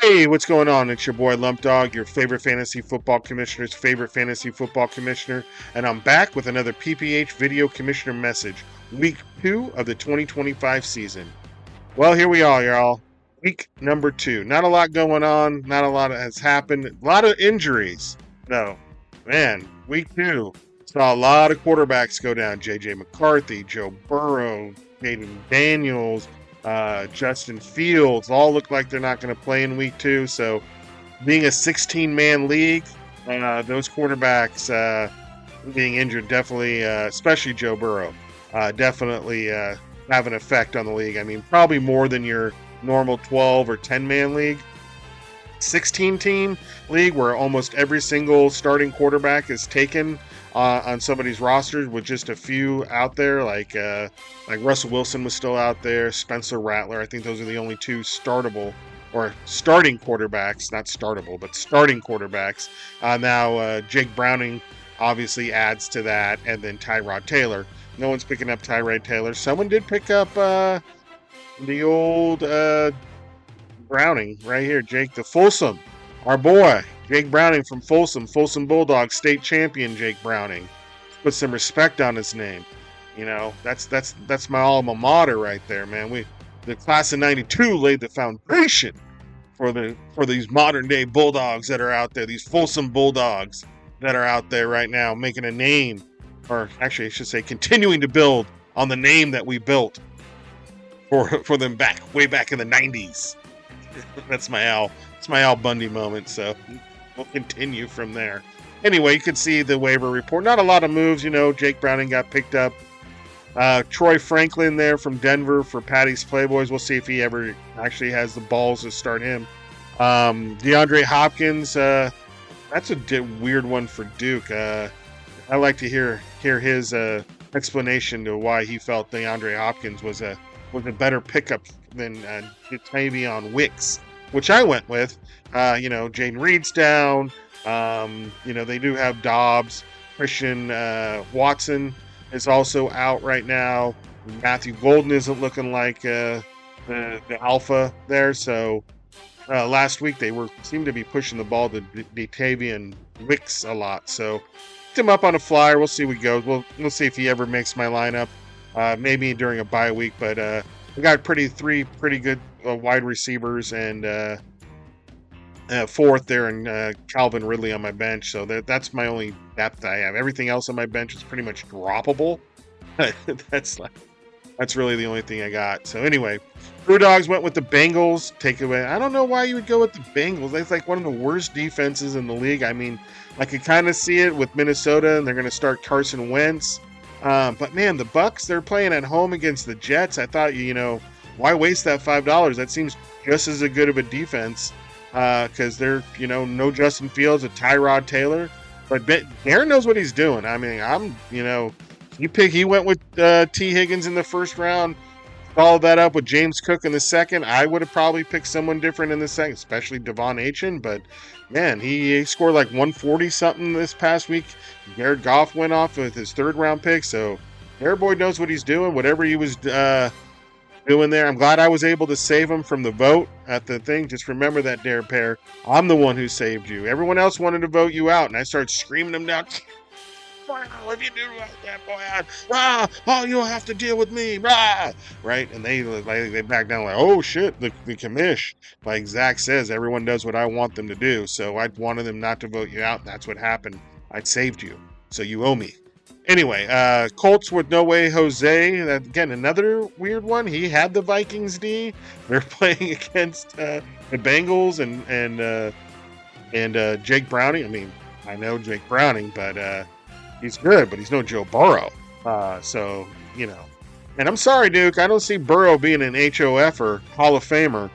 Hey, what's going on? It's your boy Lump Dog, your favorite fantasy football commissioner's favorite fantasy football commissioner, and I'm back with another PPH video commissioner message. Week 2 of the 2025 season. Well, here we are, y'all. Week number 2. Not a lot going on. Not a lot has happened. A lot of injuries. No, man. Week 2 saw a lot of quarterbacks go down. J.J. McCarthy, Joe Burrow, Hayden Daniels, Justin Fields. All look like they're not going to play in week 2. So, being a 16-man league, those quarterbacks being injured definitely, especially Joe Burrow, definitely have an effect on the league. I mean, probably more than your normal 12 or 10-man league. 16-team league where almost every single starting quarterback is taken on somebody's rosters, with just a few out there, like Russell Wilson was still out there, Spencer Rattler. I think those are the only two startable or starting quarterbacks, not startable, but starting quarterbacks. Now Jake Browning obviously adds to that, and then Tyrod Taylor. No one's picking up Tyrod Taylor. Someone did pick up the old Browning right here, Jake the Folsom, our boy Jake Browning from Folsom Bulldogs, state champion Jake Browning. Put some respect on his name. You know, that's my alma mater right there, man. The class of '92 laid the foundation for these modern day Bulldogs that are out there. These Folsom Bulldogs that are out there right now, making a name, or actually I should say, continuing to build on the name that we built for them way back in the '90s. That's my Al Bundy moment. So we'll continue from there. Anyway, you can see the waiver report. Not a lot of moves, you know. Jake Browning got picked up. Troy Franklin there from Denver for Patty's Playboys. We'll see if he ever actually has the balls to start him. DeAndre Hopkins. That's a weird one for Duke. I like to hear his explanation to why he felt DeAndre Hopkins was a better pickup than Tavion Wicks, which I went with. Jaden Reed's down. They do have Dobbs. Christian Watson is also out right now. Matthew Golden isn't looking like the alpha there. So last week they seemed to be pushing the ball to Tavion Wicks a lot. So picked him up on a flyer. We'll see what goes. We'll see if he ever makes my lineup. Maybe during a bye week, but I got three pretty good wide receivers, and fourth there in Calvin Ridley on my bench. So that's my only depth I have. Everything else on my bench is pretty much droppable. That's really the only thing I got. So anyway, Brew Dogs went with the Bengals. Takeaway. I don't know why you would go with the Bengals. That's like one of the worst defenses in the league. I mean, I could kind of see it with Minnesota, and they're going to start Carson Wentz. But man, the Bucks, they're playing at home against the Jets. I thought, why waste that $5? That seems just as good of a defense, because they're, no Justin Fields, a Tyrod Taylor, but Aaron knows what he's doing. I mean, he went with T. Higgins in the first round, followed that up with James Cook in the second. I would have probably picked someone different in the second, especially Devon Achane, but man, he scored like 140 something this past week. Jared Goff went off with his third round pick, so Jared Boyd knows what he's doing. Whatever he was doing there, I'm glad I was able to save him from the vote at the thing. Just remember that, Dare Pair. I'm the one who saved you. Everyone else wanted to vote you out, and I started screaming them down. Wow, if you do that, boy, you'll have to deal with me, right? And they back down like, oh shit, the commish. Like Zach says, everyone does what I want them to do. So I wanted them not to vote you out. That's what happened. I saved you, so you owe me. Anyway, Colts with No Way Jose. Again, another weird one. He had the Vikings D. They're playing against the Bengals and Jake Browning. I mean, I know Jake Browning, but he's good, but he's no Joe Burrow. And I'm sorry, Duke. I don't see Burrow being an HOF or Hall of Famer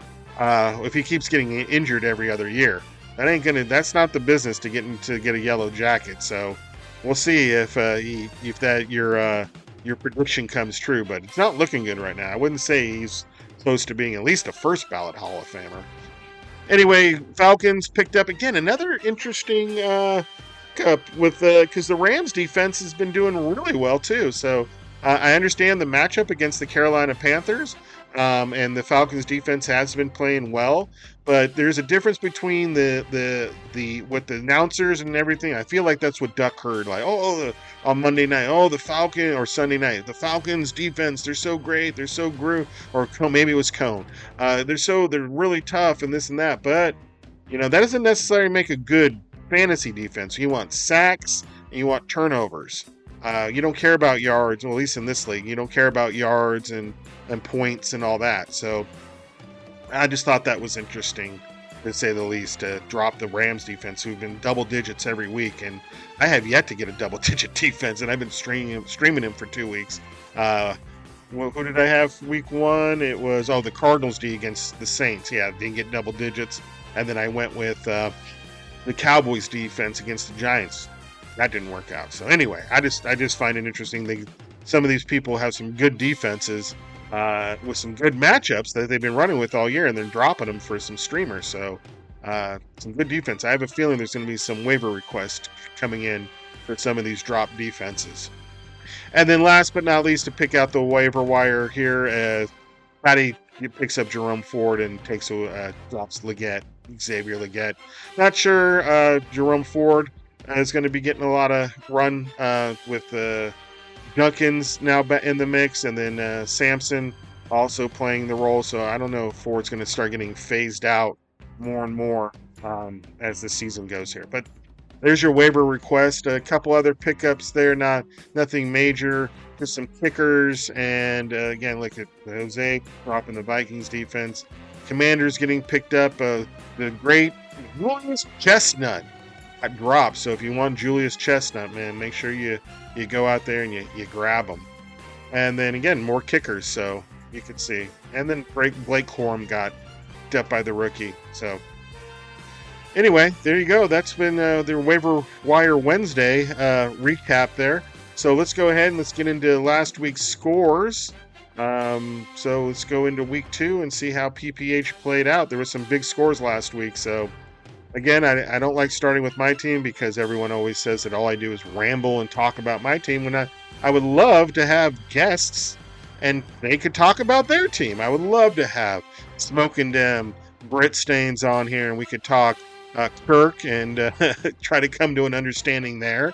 if he keeps getting injured every other year. That's not the business to get a yellow jacket. So we'll see if your prediction comes true, but it's not looking good right now. I wouldn't say he's close to being at least a first ballot Hall of Famer. Anyway, Falcons picked up again another interesting because the Rams defense has been doing really well too. So I understand the matchup against the Carolina Panthers. And the Falcons defense has been playing well, but there's a difference between the what the announcers and everything. I feel like that's what Duck heard, like, on Monday night, the Falcon, or Sunday night, the Falcons defense, they're so great, they're so or maybe it was Cone, they're really tough and this and that, but that doesn't necessarily make a good fantasy defense. You want sacks and you want turnovers. You don't care about yards, well, at least in this league, you don't care about yards and points and all that. So I just thought that was interesting, to say the least, to drop the Rams defense, who've been double digits every week, and I have yet to get a double digit defense, and I've been streaming him for 2 weeks. Who did I have week 1? It was the Cardinals D against the Saints. Yeah, didn't get double digits, and then I went with the Cowboys defense against the Giants. That didn't work out. So anyway, I just find it interesting. Some of these people have some good defenses with some good matchups that they've been running with all year, and they're dropping them for some streamers. So some good defense. I have a feeling there's going to be some waiver requests coming in for some of these drop defenses. And then last but not least, to pick out the waiver wire here, Patty picks up Jerome Ford and drops Xavier Legette. Not sure Jerome Ford is going to be getting a lot of run with Duncan's now in the mix, and then Sampson also playing the role. So I don't know if Ford's going to start getting phased out more and more as the season goes here. But there's your waiver request. A couple other pickups there, nothing major. Just some kickers, and again, like Jose dropping the Vikings defense. Commanders getting picked up. The great Julius Chestnut got dropped. So if you want Julius Chestnut, man, make sure you go out there and you grab them. And then again, more kickers, so you can see. And then Blake Corum got picked up by the rookie. So anyway, there you go. That's been the Waiver Wire Wednesday recap there. So let's go ahead and let's get into last week's scores. So let's go into week 2 and see how PPH played out. There were some big scores last week. So again, I don't like starting with my team because everyone always says that all I do is ramble and talk about my team, when I would love to have guests and they could talk about their team. I would love to have Smoking Dem, Brit Stains on here, and we could talk Kirk and try to come to an understanding there.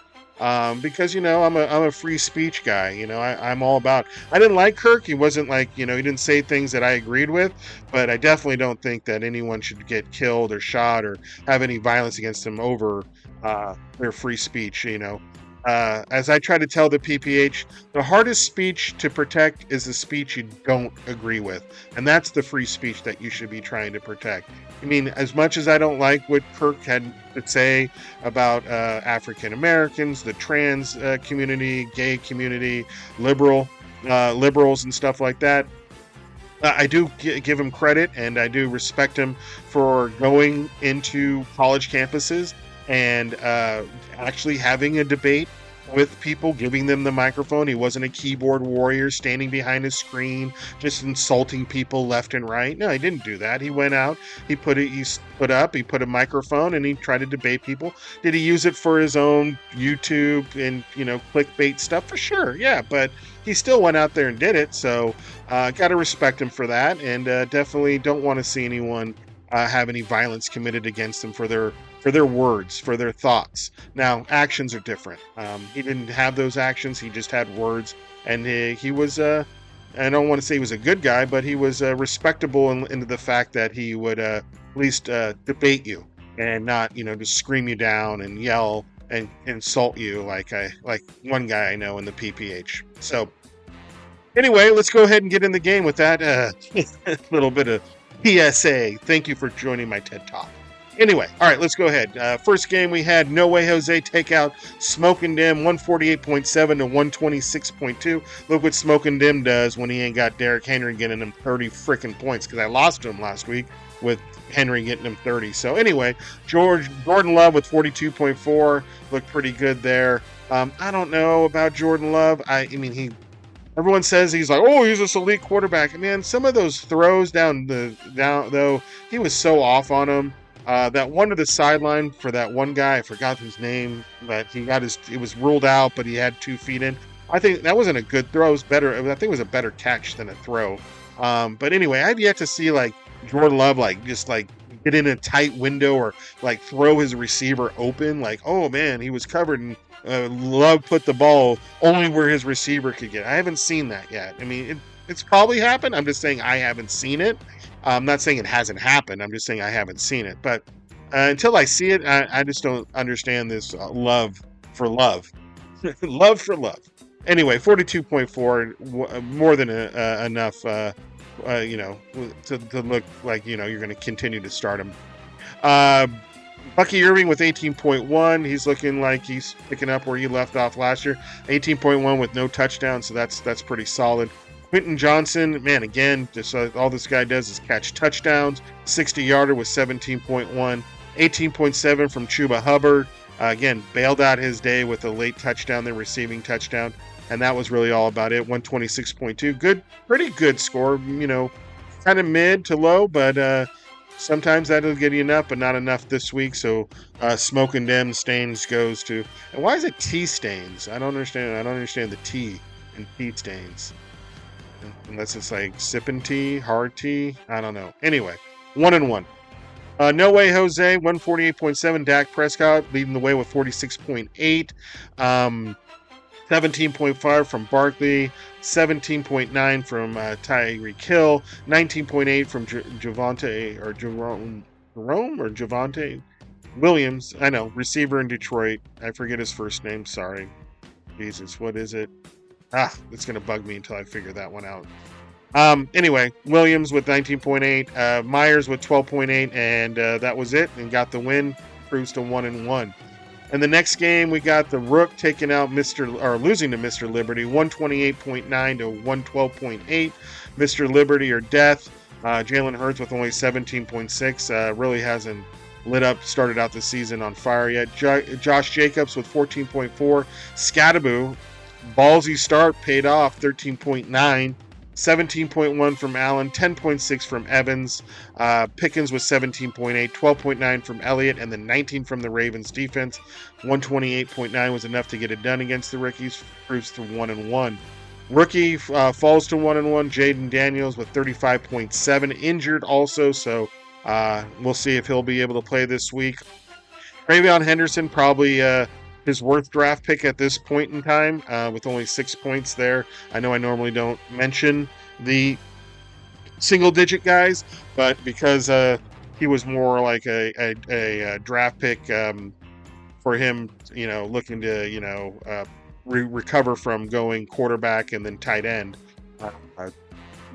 Because I'm a free speech guy. I'm all about. I didn't like Kirk. He wasn't like he didn't say things that I agreed with, but I definitely don't think that anyone should get killed or shot or have any violence against them over their free speech. As I try to tell the PPH, the hardest speech to protect is the speech you don't agree with, and that's the free speech that you should be trying to protect. I mean, as much as I don't like what Kirk had to say about African Americans, the trans community, gay community, liberals and stuff like that, I do give him credit, and I do respect him for going into college campuses and actually having a debate with people, giving them the microphone. He wasn't a keyboard warrior standing behind a screen just insulting people left and right. No, he didn't do that. He went out, he put a microphone, and he tried to debate people. Did he use it for his own YouTube and clickbait stuff? For sure, yeah, but he still went out there and did it. So gotta respect him for that, and definitely don't want to see anyone have any violence committed against them for their words, for their thoughts. Now, actions are different. He didn't have those actions. He just had words, and he was, I don't want to say he was a good guy, but he was respectable into the fact that he would at least debate you and not, just scream you down and yell and insult you like one guy I know in the PPH. So anyway, let's go ahead and get in the game with that little bit of PSA. Thank you for joining my TED Talk. Anyway, all right, let's go ahead. First game we had No Way Jose take out Smoking Dim 148.7 to 126.2. Look what Smoking Dim does when he ain't got Derrick Henry getting him 30 freaking points, because I lost to him last week with Henry getting him 30. So anyway, Jordan Love with 42.4 looked pretty good there. I don't know about Jordan Love. I mean, everyone says he's like, he's this elite quarterback. Man, some of those throws down though, he was so off on him. That one to the sideline for that one guy, I forgot his name, but it was ruled out, but he had 2 feet in. I think that wasn't a good throw. It was better. I think it was a better catch than a throw. But anyway, I've yet to see like Jordan Love like just like get in a tight window or like throw his receiver open. Like, oh man, he was covered and Love put the ball only where his receiver could get. I haven't seen that yet. I mean, it's probably happened. I'm just saying I haven't seen it. I'm not saying it hasn't happened. I'm just saying I haven't seen it. But until I see it, I just don't understand this love for love. Love for love. Anyway, 42.4, more than enough, to look like, you're going to continue to start him. Bucky Irving with 18.1. He's looking like he's picking up where he left off last year. 18.1 with no touchdown, so that's pretty solid. Quentin Johnson, man, again, just all this guy does is catch touchdowns. 60-yarder with 17.1. 18.7 from Chuba Hubbard. Again, bailed out his day with a late touchdown, the receiving touchdown, and that was really all about it. 126.2, good, pretty good score. Kind of mid to low, but sometimes that'll get you enough, but not enough this week. So, Smoking Dem Stains goes to. And why is it T Stains? I don't understand. I don't understand the T in T Stains, unless it's like sipping tea, hard tea. I don't know. Anyway, 1-1. No Way Jose, 148.7. Dak Prescott leading the way with 46.8. 17.5 from Barkley. 17.9 from Tyreek Hill. 19.8 from Jerome or Javonte Williams. I know, receiver in Detroit. I forget his first name. Sorry. Jesus, what is it? It's going to bug me until I figure that one out. Anyway, Williams with 19.8, Myers with 12.8, and that was it, and got the win, proves to 1-1. And the next game, we got the Rook taking out losing to Mr. Liberty, 128.9 to 112.8. Mr. Liberty or death. Jalen Hurts with only 17.6, really hasn't started out the season on fire yet. Josh Jacobs with 14.4. Scattaboo, ballsy start, paid off, 13.9. 17.1 from Allen, 10.6 from Evans. Pickens was 17.8, 12.9 from Elliott, and then 19 from the Ravens defense. 128.9 was enough to get it done against the rookies, proves to 1-1. Rookie falls to 1-1. Jaden Daniels with 35.7, injured also, so we'll see if he'll be able to play this week. Travion Henderson, probably his worth draft pick at this point in time, with only 6 points there. I know I normally don't mention the single-digit guys, but because he was more like a draft pick for him, looking to recover from going quarterback and then tight end,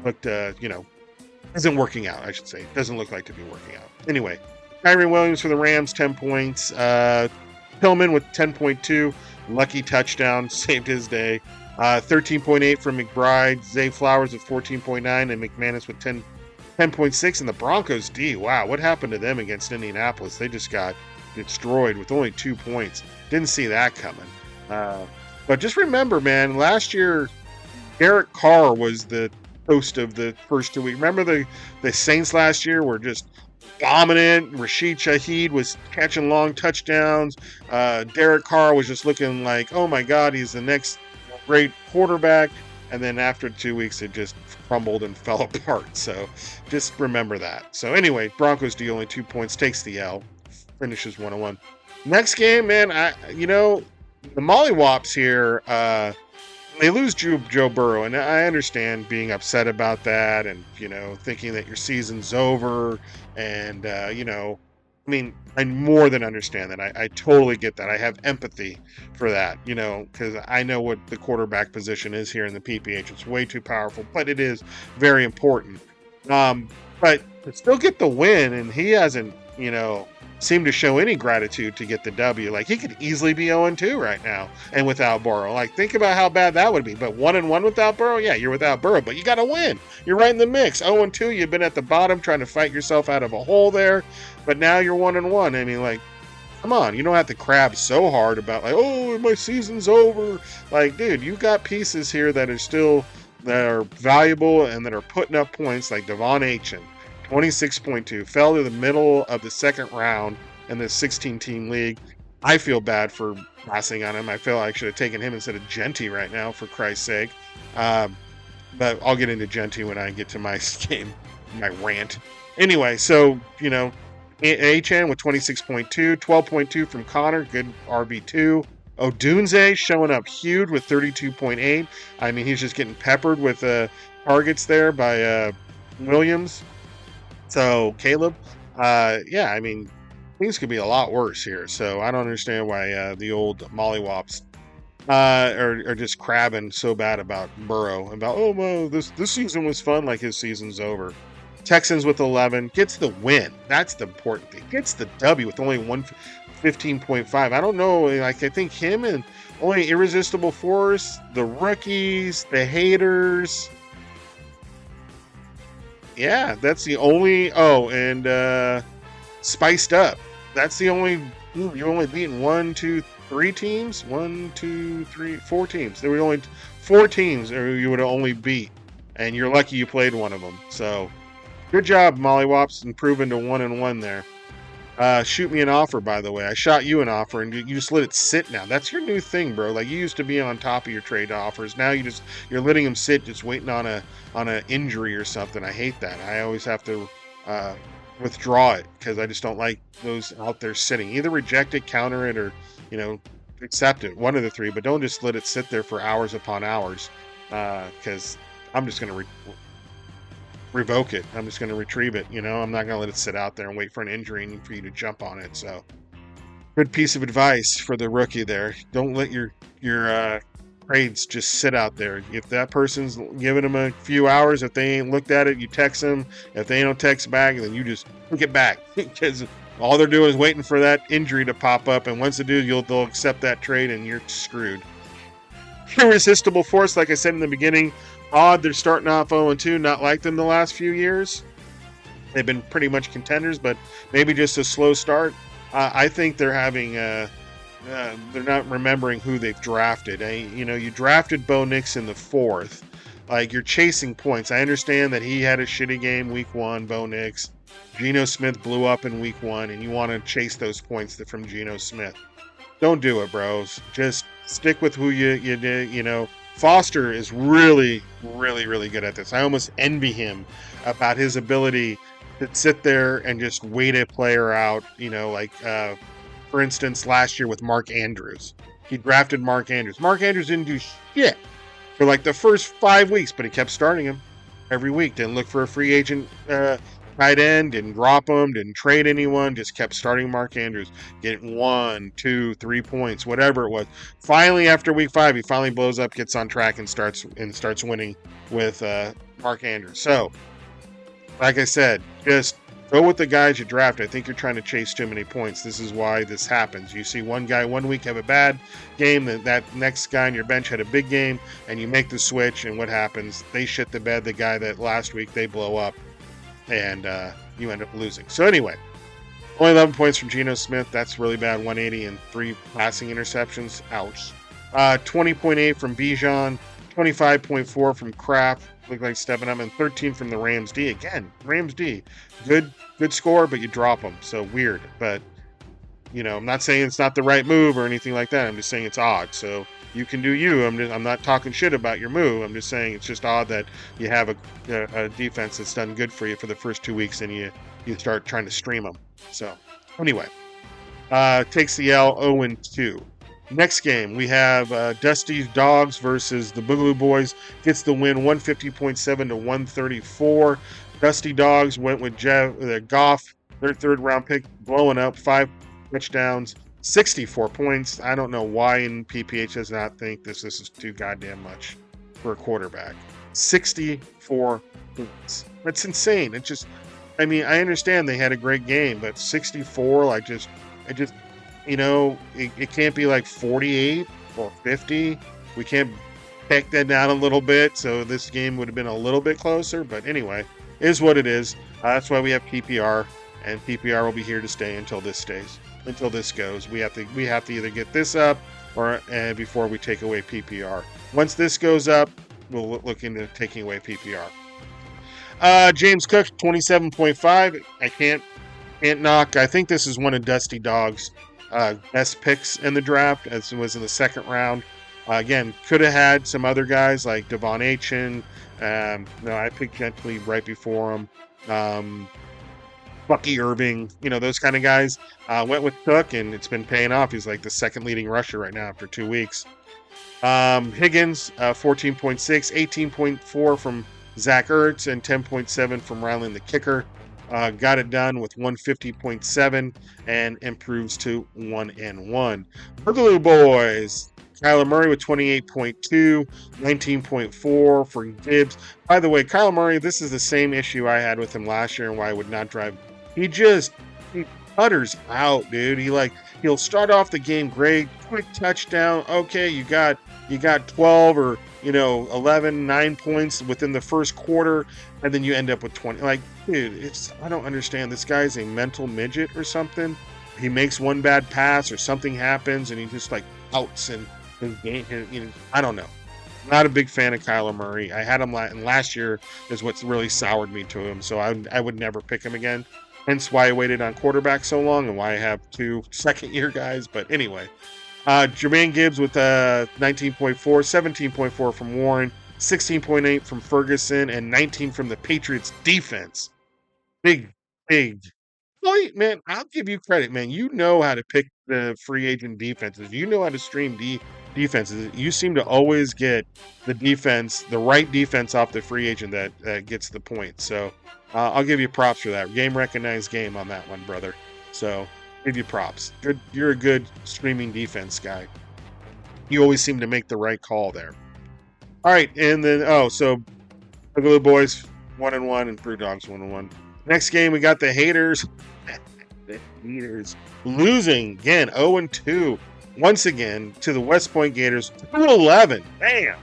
looked isn't working out. I should say, doesn't look like to be working out. Anyway, Kyren Williams for the Rams, 10 points. Tillman with 10.2, lucky touchdown, saved his day. 13.8 from McBride, Zay Flowers with 14.9, and McManus with 10.6. And the Broncos D, wow, what happened to them against Indianapolis? They just got destroyed with only 2 points. Didn't see that coming. But just remember, man, last year, Derek Carr was the host of the first 2 weeks. Remember the Saints last year were just dominant. Rashid Shaheed was catching long touchdowns. Derek Carr was just looking like, oh my God, he's the next great quarterback. And then after 2 weeks, it just crumbled and fell apart. So just remember that. So anyway, Broncos D only 2 points, takes the L, finishes 1-1. Next game, man, the Mollywops here, they lose Joe Burrow, and I understand being upset about that and, thinking that your season's over. And, I more than understand that. I totally get that. I have empathy for that, because I know what the quarterback position is here in the PPH. It's way too powerful, but it is very important. But to still get the win, and he hasn't, seemed to show any gratitude to get the W. Like, he could easily be 0-2 right now, and without Burrow. Like, think about how bad that would be. But 1-1 without Burrow? Yeah, you're without Burrow, but you got to win. You're right in the mix. 0-2, you've been at the bottom trying to fight yourself out of a hole there, but now you're 1-1. I mean, like, come on. You don't have to crab so hard about, like, oh, my season's over. Like, dude, you got pieces here that are valuable and that are putting up points, like Devon Achane. 26.2, fell to the middle of the second round in the 16-team league. I feel bad for passing on him. I feel I should have taken him instead of Genty right now, for Christ's sake. Um, but I'll get into Genty when I get to my game, my rant. Anyway, so, Achan with 26.2, 12.2 from Connor, good RB2. Odunze showing up huge with 32.8. I mean, he's just getting peppered with targets there by Williams. So, Caleb, yeah, I mean, things could be a lot worse here. So, I don't understand why the old mollywops are just crabbing so bad about Burrow. About, oh, well, this season was fun, like his season's over. Texans with 11, gets the win. That's the important thing. Gets the W with only 115.5. I don't know, like, I think him and only Irresistible Force, the rookies, the haters. Yeah, that's the only. Oh, and Spiced Up. That's the only. You're only beating 1, 2, 3 teams. 1, 2, 3, 4 teams. There were only 4 teams, or you would have only beat, and you're lucky you played one of them. So, good job, Mollywops, improving to 1-1 there. Shoot me an offer, by the way. I shot you an offer, and you just let it sit now. That's your new thing, bro. Like, you used to be on top of your trade offers. Now you're letting them sit, just waiting on an injury or something. I hate that. I always have to withdraw it because I just don't like those out there sitting. Either reject it, counter it, or accept it. One of the three, but don't just let it sit there for hours upon hours. Because I'm just gonna revoke it. I'm just going to retrieve it. I'm not going to let it sit out there and wait for an injury and for you to jump on it. So, good piece of advice for the rookie there. Don't let your trades just sit out there. If that person's giving them a few hours, if they ain't looked at it, you text them. If they don't text back, then you just take it back because all they're doing is waiting for that injury to pop up. And once they do, they'll accept that trade and you're screwed. Irresistible Force, like I said in the beginning. Odd they're starting off 0-2, not like them the last few years. They've been pretty much contenders, but maybe just a slow start. I think they're having they're not remembering who they've drafted. You drafted Bo Nix in the 4th. Like, you're chasing points. I understand that he had a shitty game week 1, Bo Nix. Geno Smith blew up in week 1, and you want to chase those points from Geno Smith. Don't do it, bros. Just stick with who you did, Foster is really, really, really good at this. I almost envy him about his ability to sit there and just wait a player out. For instance, last year with Mark Andrews. He drafted Mark Andrews. Mark Andrews didn't do shit for like the first 5 weeks, but he kept starting him every week. Didn't look for a free agent tight end, didn't drop him, didn't trade anyone, just kept starting Mark Andrews, getting 1, 2, 3 points, whatever it was. Finally, after week 5, he finally blows up, gets on track, and starts winning with Mark Andrews. So, like I said, just go with the guys you draft. I think you're trying to chase too many points. This is why this happens. You see one guy one week have a bad game, that next guy on your bench had a big game, and you make the switch, and what happens? They shit the bed. The guy that last week they blow up, and you end up losing. So anyway, only 11 points from Geno Smith. That's really bad. 180 and 3 passing interceptions. Ouch. 20.8 from Bijan. 25.4 from Kraft. Looked like stepping up. And 13 from the Rams D. Again, Rams D. Good score, but you drop them. So weird. But, I'm not saying it's not the right move or anything like that. I'm just saying it's odd. So you can do you. I'm not talking shit about your move. I'm just saying it's just odd that you have a defense that's done good for you for the first 2 weeks and you start trying to stream them. So anyway, takes the L 0-2. Next game, we have Dusty's Dogs versus the Boogaloo Boys. Gets the win 150.7 to 134. Dusty Dogs went with Goff, their 3rd round pick, blowing up 5 touchdowns. 64 points. I don't know why in PPH does not think this is too goddamn much for a quarterback. 64 points. That's insane. It's just, I understand they had a great game, but 64, it can't be like 48 or 50. We can't pick that down a little bit, so this game would have been a little bit closer, but anyway, is what it is. That's why we have PPR, and PPR will be here to stay until this stays. Until this goes, we have to either get this up or before we take away PPR. Once this goes up, we'll look into taking away PPR. James Cook 27.5. I can't knock. I think this is one of Dusty Dog's best picks in the draft, as it was in the second round. Again, could have had some other guys like Devon Achin. No, I picked Gently right before him. Bucky Irving, those kind of guys. Went with Cook, and it's been paying off. He's like the second leading rusher right now after 2 weeks. Higgins, 14.6, 18.4 from Zach Ertz, and 10.7 from Ryland the kicker. Got it done with 150.7 and improves to 1-1. Boogaloo Boys, Kyler Murray with 28.2, 19.4 for Gibbs. By the way, Kyler Murray, this is the same issue I had with him last year and why I would not drive. He putters out, dude. He'll start off the game great, quick touchdown. Okay, you got 12 or 11, 9 points within the first quarter, and then you end up with 20. Like, dude, I don't understand. This guy's a mental midget or something. He makes one bad pass or something happens, and he just outs and his game. I don't know. Not a big fan of Kyler Murray. I had him last year is what's really soured me to him, so I would never pick him again. Hence why I waited on quarterback so long and why I have 2 second-year guys. But anyway, Jermaine Gibbs with 19.4, 17.4 from Warren, 16.8 from Ferguson, and 19 from the Patriots defense. Big. Well, man, I'll give you credit, man. You know how to pick the free agent defenses. You know how to stream defenses. You seem to always get the right defense off the free agent that gets the point. So I'll give you props for that. Game recognized game on that one, brother. So give you props. You're a good streaming defense guy. You always seem to make the right call there. All right, and then so Boogaloo Boys 1-1 and Brew Dogs 1-1. Next game we got the Haters. The Haters losing again 0-2 once again to the West Point Gators 2-11. Damn.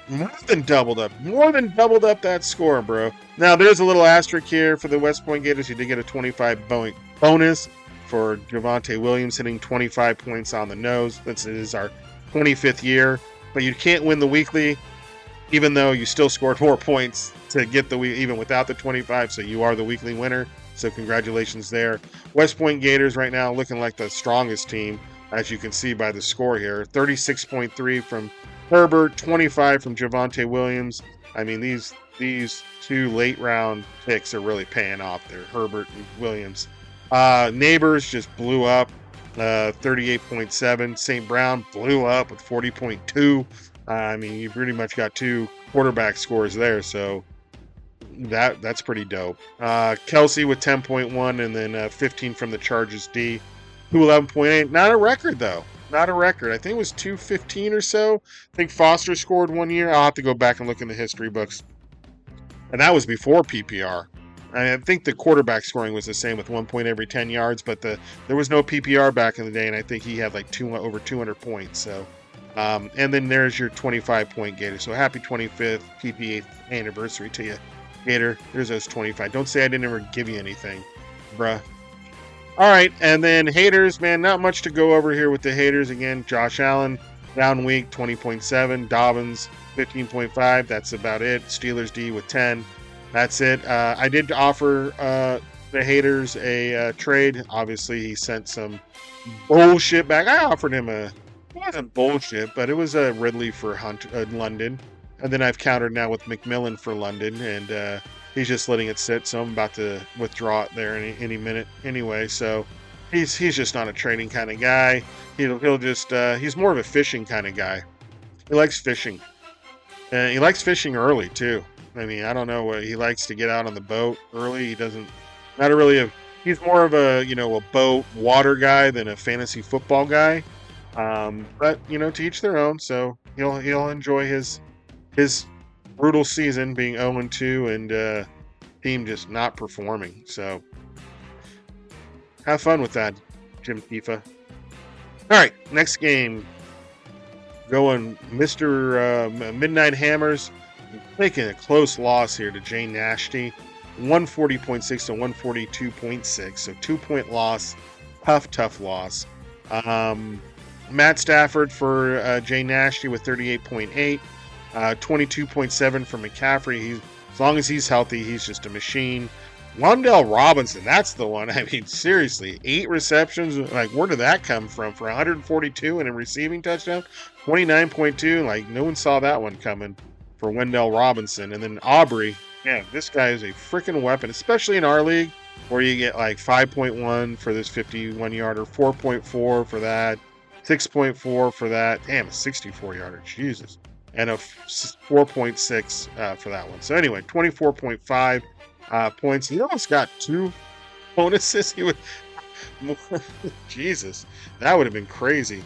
More than doubled up that score, bro. Now there's a little asterisk here for the West Point Gators. You did get a 25-point bonus for Javonte Williams hitting 25 points on the nose. This is our 25th year, but you can't win the weekly, even though you still scored 4 points to get the week, even without the 25. So you are the weekly winner. So congratulations there. West Point Gators right now looking like the strongest team, as you can see by the score here. 36.3 from Herbert, 25 from Javonte Williams. I mean, these 2 late round picks are really paying off there, Herbert and Williams. Neighbors just blew up, 38.7. St. Brown blew up with 40.2. I mean, you pretty much got 2 quarterback scores there, so that's pretty dope. Kelsey with 10.1, and then 15 from the Chargers D. 211.8. Not a record, though. Not a record. I think it was 215 or so. I think Foster scored 1 year. I'll have to go back and look in the history books. And that was before PPR. I think the quarterback scoring was the same with 1 point every 10 yards, but there was no PPR back in the day, and I think he had over 200 points. So, and then there's your 25-point Gator. So happy 25th PPH anniversary to you, Gator. There's those 25. Don't say I didn't ever give you anything, bruh. All right, and then Haters, man, not much to go over here with the Haters. Again, Josh Allen, down week, 20.7. Dobbins, 15.5. That's about it. Steelers D with 10. That's it. I did offer the Haters a trade. Obviously, he sent some bullshit back. I offered him it wasn't bullshit, but it was a Ridley for London. And then I've countered now with McMillan for London, and he's just letting it sit. So I'm about to withdraw it there any minute anyway. So he's just not a trading kind of guy. He'll just he's more of a fishing kind of guy. He likes fishing, and he likes fishing early too. I mean, I don't know. He likes to get out on the boat early. He's more of a boat water guy than a fantasy football guy. But to each their own. So he'll enjoy his brutal season being 0-2 and team just not performing. So have fun with that, Jim Tifa. All right, next game. Going Mr. Midnight Hammers. Taking a close loss here to Jay Nashty, 140.6 to 142.6, so 2-point loss, tough loss. Matt Stafford for Jay Nashty with 38.8, 22.7 for McCaffrey. As long as he's healthy, he's just a machine. Wandell Robinson, that's the one. I mean, seriously, 8 receptions. Like, where did that come from? For 142 and a receiving touchdown, 29.2. Like, no one saw that one coming for Wendell Robinson. And then Aubrey, man, this guy is a freaking weapon, especially in our league where you get like 5.1 for this 51-yarder, 4.4 for that, 6.4 for that. Damn, a 64-yarder, Jesus, and a 4.6 for that one. So anyway, 24.5. Points. He almost got 2 bonuses. He would, Jesus, that would have been crazy.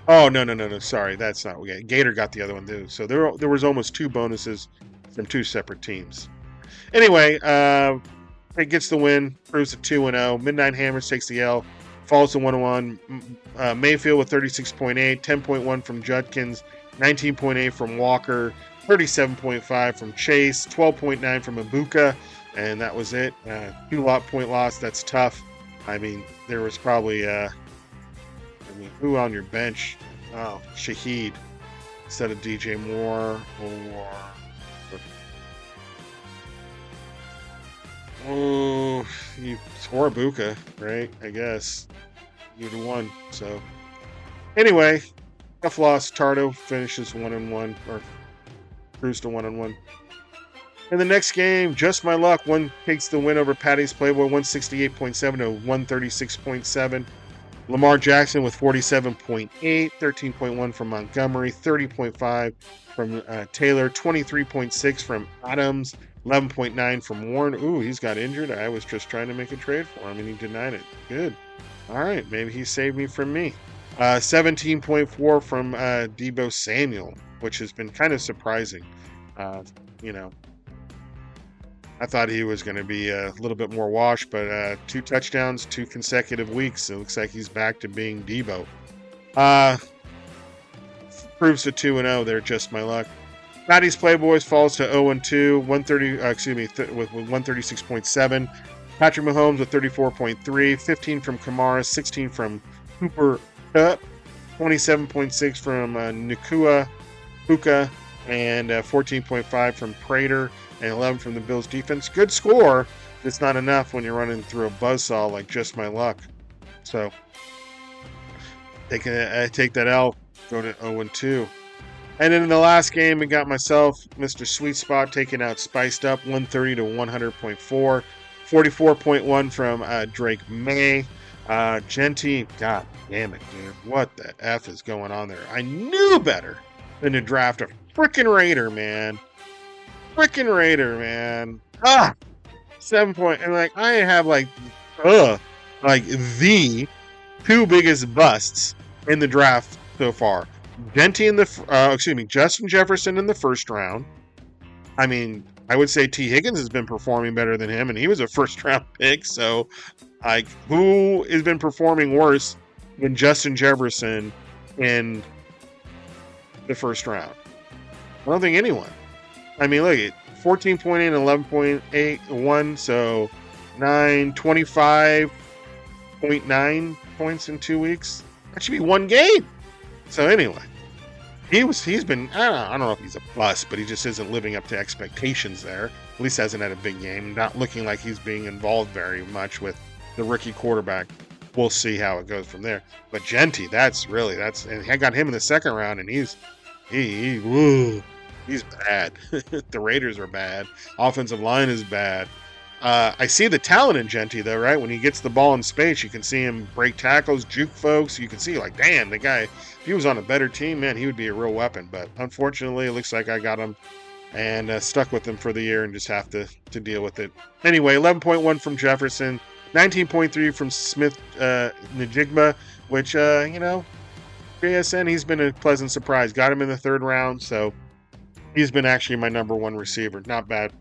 Oh no! Sorry, that's not. Gator got the other one too. So there was almost 2 bonuses from 2 separate teams. Anyway, it gets the win. Proves to 2-0. Midnight Hammers takes the L. Falls to 1-1. Mayfield with 36.8, 10.1 from Judkins, 19.8 from Walker, 37.5 from Chase, 12.9 from Ibuka, and that was it. 2-point loss. That's tough. I mean, there was probably who on your bench? Oh, Shaheed instead of DJ Moore or Ibuka, right? I guess you'd have won. So anyway, tough loss. Tardo finishes 1-1 or cruise to 1-1. In the next game, just my luck. One takes the win over Patty's Playboy, 168.7 to 136.7. Lamar Jackson with 47.8, 13.1 from Montgomery, 30.5 from Taylor, 23.6 from Adams, 11.9 from Warren. Ooh, he's got injured. I was just trying to make a trade for him, and he denied it. Good. All right, maybe he saved me from me. 17.4 from Deebo Samuel, which has been kind of surprising. I thought he was going to be a little bit more washed, but 2 touchdowns, 2 consecutive weeks. It looks like he's back to being Deebo. Proves to 2-0 there, just my luck. Patty's Playboys falls to 0-2, with 136.7. Patrick Mahomes with 34.3, 15 from Kamara, 16 from Cooper Kupp, 27.6 from Nakua Puka, and 14.5 from Prater, and 11 from the Bills defense. Good score. It's not enough when you're running through a buzzsaw like just my luck. So take that L, go to 0-2. And then in the last game, we got myself, Mr. Sweet Spot, taking out Spiced Up, 130 to 100.4. 44.1 from Drake May. Genty, god damn it, dude. What the F is going on there? I knew better than to draft a freaking Raider, man. 7 point. And like, I have the 2 biggest busts in the draft so far. Justin Jefferson in the first round. I mean, I would say T. Higgins has been performing better than him, and he was a first-round pick. So, like, who has been performing worse than Justin Jefferson in the first round? I don't think anyone. I mean, look at 14.8 and 11.81, so 25.9 points in 2 weeks. That should be 1 game. So anyway, he's been, I don't know if he's a bust, but he just isn't living up to expectations there. At least hasn't had a big game. Not looking like he's being involved very much with the rookie quarterback. We'll see how it goes from there. But Genty, and I got him in the second round, and he's bad. The Raiders are bad. Offensive line is bad. I see the talent in Genty, though, right? When he gets the ball in space, you can see him break tackles, juke folks. You can see, like, damn, the guy, if he was on a better team, man, he would be a real weapon. But unfortunately, it looks like I got him and stuck with him for the year and just have to deal with it. Anyway, 11.1 from Jefferson, 19.3 from Smith Najigba, which, JSN, he's been a pleasant surprise. Got him in the 3rd round, so he's been actually my number 1 receiver. Not bad.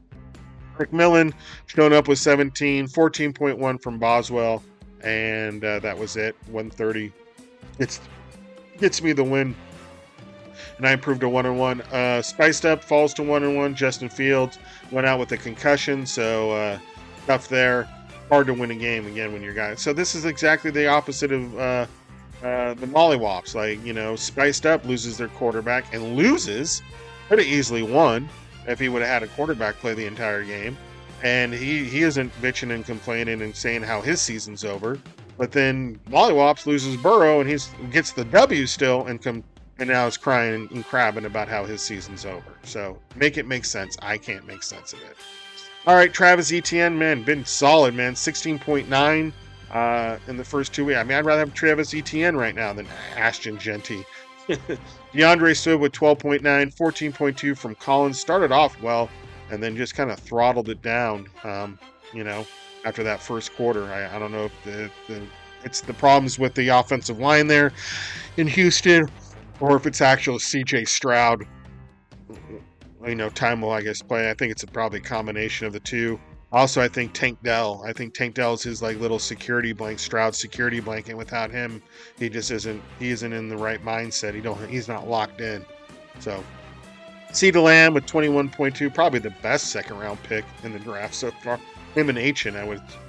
McMillan showing up with 17, 14.1 from Boswell, and that was it. 130. Gets me the win, and I improved to 1-1. Spiced Up falls to 1-1. Justin Fields went out with a concussion, so tough there. Hard to win a game again when you're guys. So this is exactly the opposite of the Mollywops. Like, Spiced Up loses their quarterback and loses. Could have easily won if he would have had a quarterback play the entire game. and he isn't bitching and complaining and saying how his season's over. But then Mollywops loses Burrow, and he gets the W still, and now is crying and crabbing about how his season's over. So make it make sense. I can't make sense of it. All right, Travis Etienne, man, been solid, man. 16.9 in the first 2 weeks. I mean, I'd rather have Travis Etienne right now than Ashton Genty. DeAndre Swift with 12.9, 14.2 from Collins. Started off well, and then just kind of throttled it down, after that first quarter. I don't know if it's the problems with the offensive line there in Houston, or if it's actual CJ Stroud. Time will, I guess, play. I think it's probably a combination of the two. Also, I think Tank Dell. I think Tank Dell is his little security blanket, Stroud security blanket. Without him, he just isn't. He isn't in the right mindset. He's not locked in. So, CeeDee Lamb with 21.2, probably the best second round pick in the draft so far. Him and Achin, I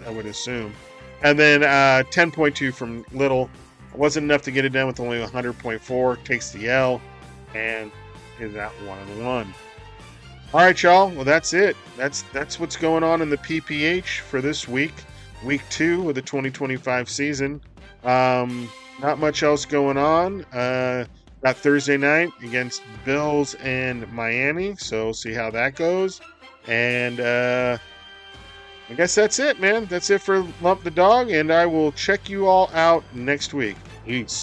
would assume. And then 10.2 from Little. Wasn't enough to get it done with only 100.4. Takes the L and is at 1-1. All right, y'all. Well, that's it. That's what's going on in the PPH for this week 2 of the 2025 season. Not much else going on. Got Thursday night against Bills and Miami, so see how that goes. And I guess that's it, man. That's it for Lump the Dog, and I will check you all out next week. Peace.